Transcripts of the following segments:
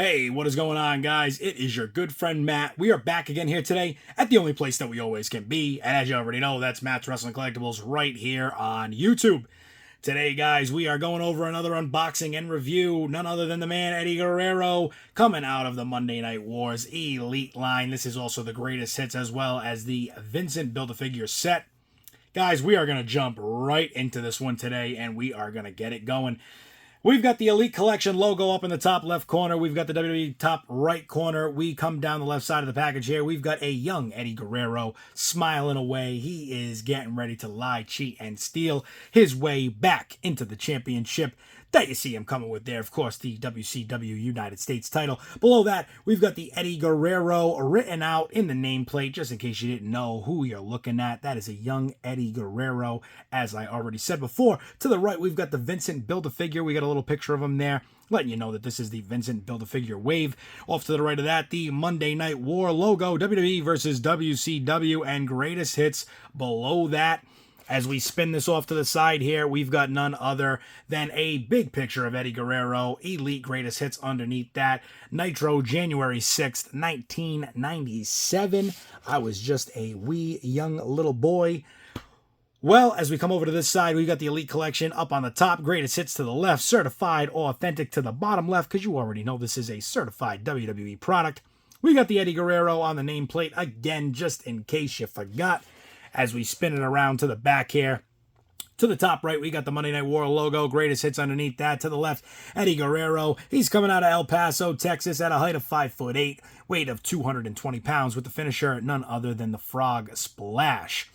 Hey, what is going on, guys? It is your good friend Matt. We are back again here today at the only place that we always can be. And as you already know, that's Matt's Wrestling Collectibles right here on YouTube. Today, guys, we are going over another unboxing and review. None other than the man, Eddie Guerrero, coming out of the Monday Night Wars Elite line. This is also the greatest hits as well as the Vincent Build-A-Figure set. Guys, we are going to jump right into this one today, and we are going to get it going. We've got the Elite Collection logo up in the top left corner. We've got the WWE top right corner. We come down the left side of the package here. We've got a young Eddie Guerrero smiling away. He is getting ready to lie, cheat, and steal his way back into the championship that you see him coming with there. Of course, the WCW United States title. Below that, we've got the Eddie Guerrero written out in the nameplate, just in case you didn't know who you're looking at. That is a young Eddie Guerrero, as I already said before. To the right, we've got the Vincent Build-A-Figure. We got a little picture of him there, letting you know that this is the Vincent Build-A-Figure wave. Off to the right of that, the Monday Night War logo, WWE versus WCW, and greatest hits. Below that, as we spin this off to the side here, we've got none other than a big picture of Eddie Guerrero, Elite Greatest Hits underneath that. Nitro, January 6th, 1997. I was just a wee young little boy. Well, as we come over to this side, we've got the Elite Collection up on the top, Greatest Hits to the left, Certified Authentic to the bottom left, because you already know this is a certified WWE product. We got the Eddie Guerrero on the nameplate, again, just in case you forgot. As we spin it around to the back here, to the top right, we got the Monday Night War logo, greatest hits underneath that. To the left, Eddie Guerrero. He's coming out of El Paso, Texas, at a height of 5'8", weight of 220 pounds, with the finisher none other than the Frog Splash.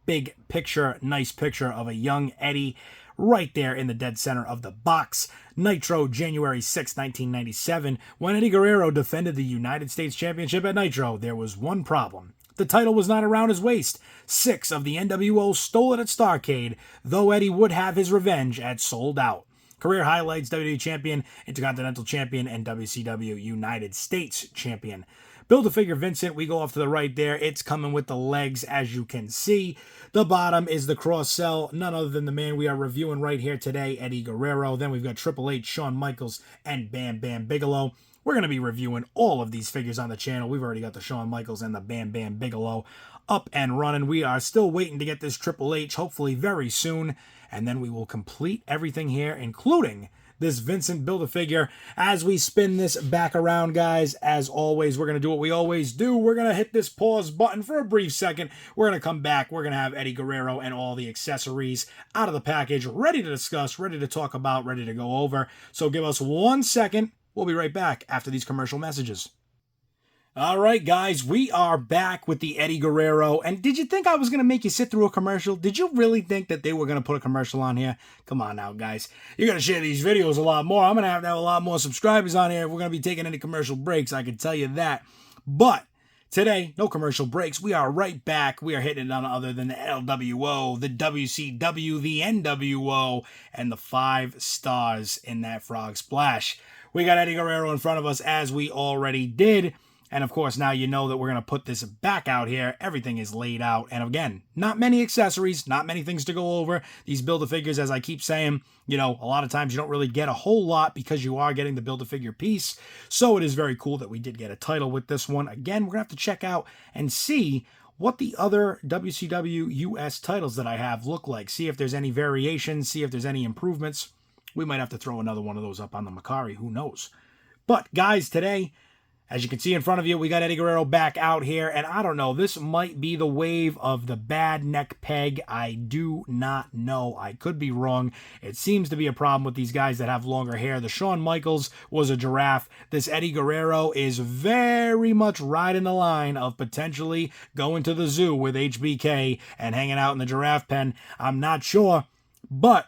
Big picture, nice picture of a young Eddie right there in the dead center of the box. Nitro, January 6, 1997. When Eddie Guerrero defended the United States Championship at Nitro, there was one problem. The title was not around his waist. 6 of the NWO stole it at Starrcade, though Eddie would have his revenge at Sold Out. Career highlights: WWE Champion, Intercontinental Champion, and WCW United States Champion. Build-A-Figure Vincent, we go off to the right there. It's coming with the legs, as you can see. The bottom is the cross-sell, none other than the man we are reviewing right here today, Eddie Guerrero. Then we've got Triple H, Shawn Michaels, and Bam Bam Bigelow. We're going to be reviewing all of these figures on the channel. We've already got the Shawn Michaels and the Bam Bam Bigelow up and running. We are still waiting to get this Triple H, hopefully very soon. And then we will complete everything here, including this Vincent Build-A-Figure. As we spin this back around, guys, as always, we're going to do what we always do. We're going to hit this pause button for a brief second. We're going to come back. We're going to have Eddie Guerrero and all the accessories out of the package, ready to discuss, ready to talk about, ready to go over. So give us 1 second. We'll be right back after these commercial messages. All right, guys, we are back with the Eddie Guerrero. And did you think I was going to make you sit through a commercial? Did you really think that they were going to put a commercial on here? Come on now, guys. You're going to share these videos a lot more. I'm going to have a lot more subscribers on here if we're going to be taking any commercial breaks. I can tell you that. But today, no commercial breaks. We are right back. We are hitting none other than the LWO, the WCW, the NWO, and the 5 stars in that Frog Splash. We got Eddie Guerrero in front of us, as we already did. And of course, now you know that we're going to put this back out here. Everything is laid out. And again, not many accessories, not many things to go over. These Build-A-Figures, as I keep saying, you know, a lot of times you don't really get a whole lot because you are getting the Build-A-Figure piece. So it is very cool that we did get a title with this one. Again, we're going to have to check out and see what the other WCW US titles that I have look like. See if there's any variations, see if there's any improvements. We might have to throw another one of those up on the MERCARI. Who knows? But, guys, today, as you can see in front of you, we got Eddie Guerrero back out here. And I don't know, this might be the wave of the bad neck peg. I do not know. I could be wrong. It seems to be a problem with these guys that have longer hair. The Shawn Michaels was a giraffe. This Eddie Guerrero is very much riding the line of potentially going to the zoo with HBK and hanging out in the giraffe pen. I'm not sure, but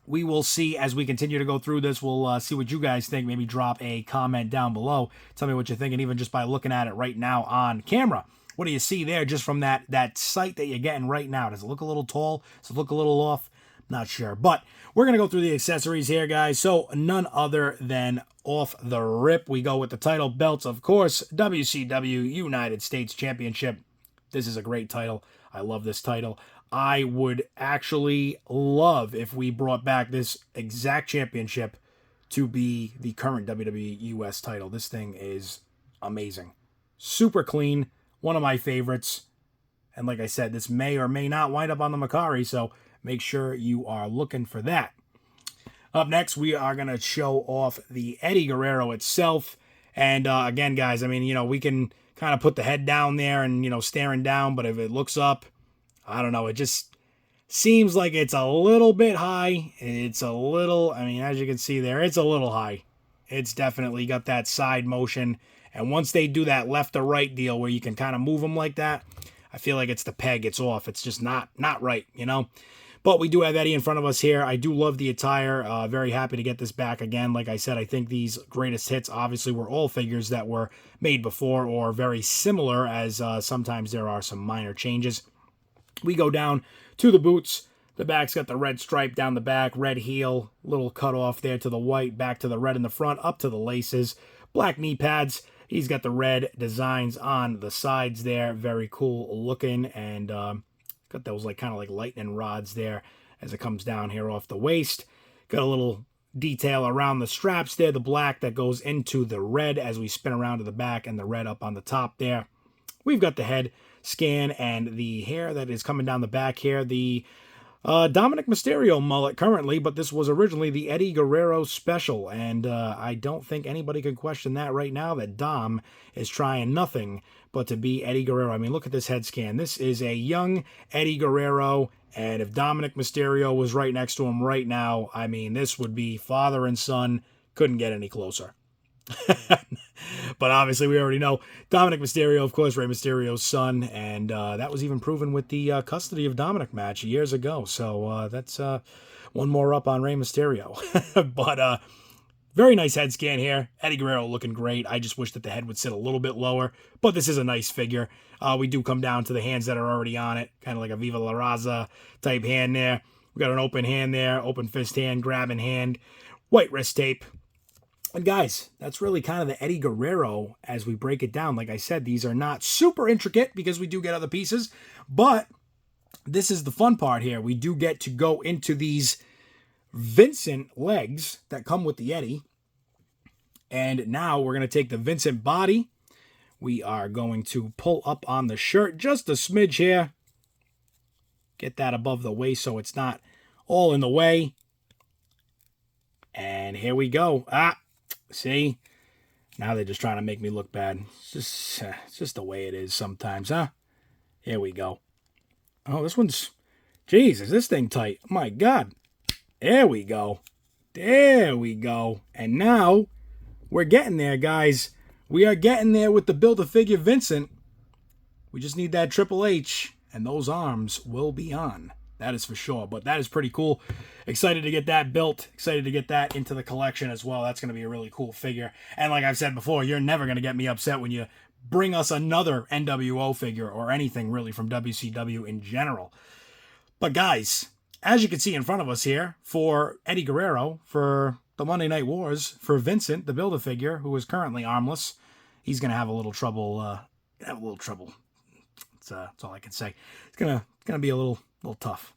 we will see as we continue to go through this. We'll see what you guys think. Maybe drop a comment down below. Tell me what you're thinking, even just by looking at it right now on camera. What do you see there just from that sight that you're getting right now? Does it look a little tall? Does it look a little off? Not sure. But we're going to go through the accessories here, guys. So none other than off the rip, we go with the title belts, of course. WCW United States Championship. This is a great title. I love this title. I would actually love if we brought back this exact championship to be the current WWE US title. This thing is amazing. Super clean. One of my favorites. And like I said, this may or may not wind up on the MERCARI, so make sure you are looking for that. Up next, we are going to show off the Eddie Guerrero itself. And again, guys, I mean, you know, we can kind of put the head down there and, you know, staring down, but if it looks up, I don't know, it just seems like it's a little bit high. It's a little, I mean, as you can see there, it's a little high. It's definitely got that side motion. And once they do that left to right deal where you can kind of move them like that, I feel like it's the peg. It's off. It's just not right, you know? But we do have Eddie in front of us here. I do love the attire. Very happy to get this back again. Like I said, I think these greatest hits obviously were all figures that were made before or very similar, as sometimes there are some minor changes. We go down to the boots. The back's got the red stripe down the back, red heel, little cut off there to the white, back to the red in the front, up to the laces, black knee pads. He's got the red designs on the sides there. Very cool looking. And got those like kind of like lightning rods there as it comes down here off the waist. Got a little detail around the straps there. The black that goes into the red as we spin around to the back and the red up on the top there. We've got the head scan and the hair that is coming down the back here. The Dominic Mysterio mullet currently, but this was originally the Eddie Guerrero special, and I don't think anybody can question that right now, that Dom is trying nothing but to be Eddie Guerrero. I mean, look at this head scan. This is a young Eddie Guerrero, and if Dominic Mysterio was right next to him right now, I mean, this would be father and son. Couldn't get any closer. But obviously we already know Dominic Mysterio, of course, Rey Mysterio's son, and that was even proven with the custody of Dominic match years ago. So that's one more up on Rey Mysterio. But very nice head scan here. Eddie Guerrero looking great. I just wish that the head would sit a little bit lower, but this is a nice figure. We do come down to the hands that are already on it, kind of like a Viva La Raza type hand there. We got an open hand there, open fist hand, grabbing hand, white wrist tape. And guys, that's really kind of the Eddie Guerrero as we break it down. Like I said, these are not super intricate because we do get other pieces, but this is the fun part here. We do get to go into these Vincent legs that come with the Eddie. And now we're going to take the Vincent body. We are going to pull up on the shirt just a smidge here. Get that above the waist so it's not all in the way. And here we go. See? Now they're just trying to make me look bad. It's just the way it is sometimes, huh? Here we go. Oh, this one's... Jeez, is this thing tight? Oh my God. There we go. There we go. And now, we're getting there, guys. We are getting there with the Build-A-Figure Vincent. We just need that Triple H, and those arms will be on. That is for sure, but that is pretty cool. Excited to get that built. Excited to get that into the collection as well. That's going to be a really cool figure. And like I've said before, you're never going to get me upset when you bring us another NWO figure or anything really from WCW in general. But guys, as you can see in front of us here, for Eddie Guerrero, for the Monday Night Wars, for Vincent, the Build-A-Figure, who is currently armless, he's going to have a little trouble. That's all I can say. It's gonna be a little tough.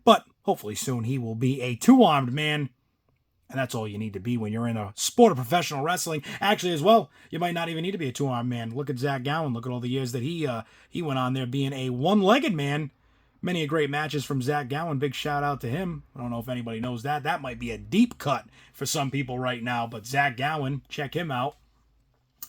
But hopefully soon he will be a two-armed man. And that's all you need to be when you're in a sport of professional wrestling. Actually, as well, you might not even need to be a two-armed man. Look at Zach Gowen. Look at all the years that he went on there being a one-legged man. Many a great matches from Zach Gowen. Big shout out to him. I don't know if anybody knows that. That might be a deep cut for some people right now. But Zach Gowen, check him out.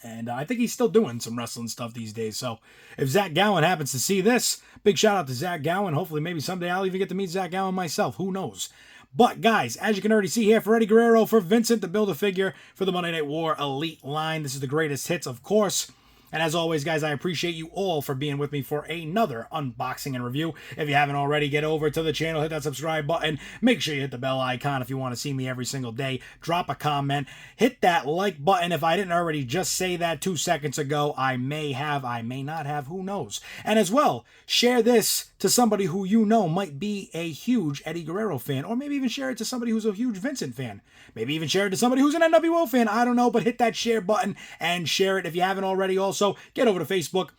And I think he's still doing some wrestling stuff these days. So if Zach Gowen happens to see this, big shout out to Zach Gowen. Hopefully maybe someday I'll even get to meet Zach Gowen myself. Who knows? But guys, as you can already see here, for Eddie Guerrero, for Vincent, the Build-A-Figure, for the Monday Night War Elite line, this is the greatest hits, of course. And as always, guys, I appreciate you all for being with me for another unboxing and review. If you haven't already, get over to the channel, hit that subscribe button. Make sure you hit the bell icon if you want to see me every single day. Drop a comment. Hit that like button. If I didn't already just say that 2 seconds ago, I may have, I may not have, who knows. And as well, share this to somebody who you know might be a huge Eddie Guerrero fan. Or maybe even share it to somebody who's a huge Vincent fan. Maybe even share it to somebody who's an NWO fan. I don't know, but hit that share button and share it if you haven't already. Also, get over to Facebook,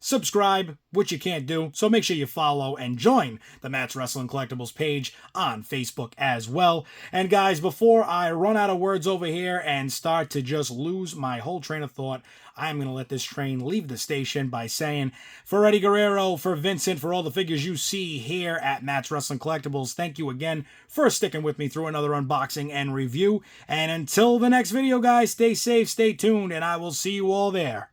subscribe, which you can't do, so make sure you follow and join the Matt's Wrestling Collectibles page on Facebook as well. And guys, before I run out of words over here and start to just lose my whole train of thought, I'm going to let this train leave the station by saying, for Eddie Guerrero, for Vincent, for all the figures you see here at Matt's Wrestling Collectibles, thank you again for sticking with me through another unboxing and review. And until the next video, guys, stay safe, stay tuned, and I will see you all there.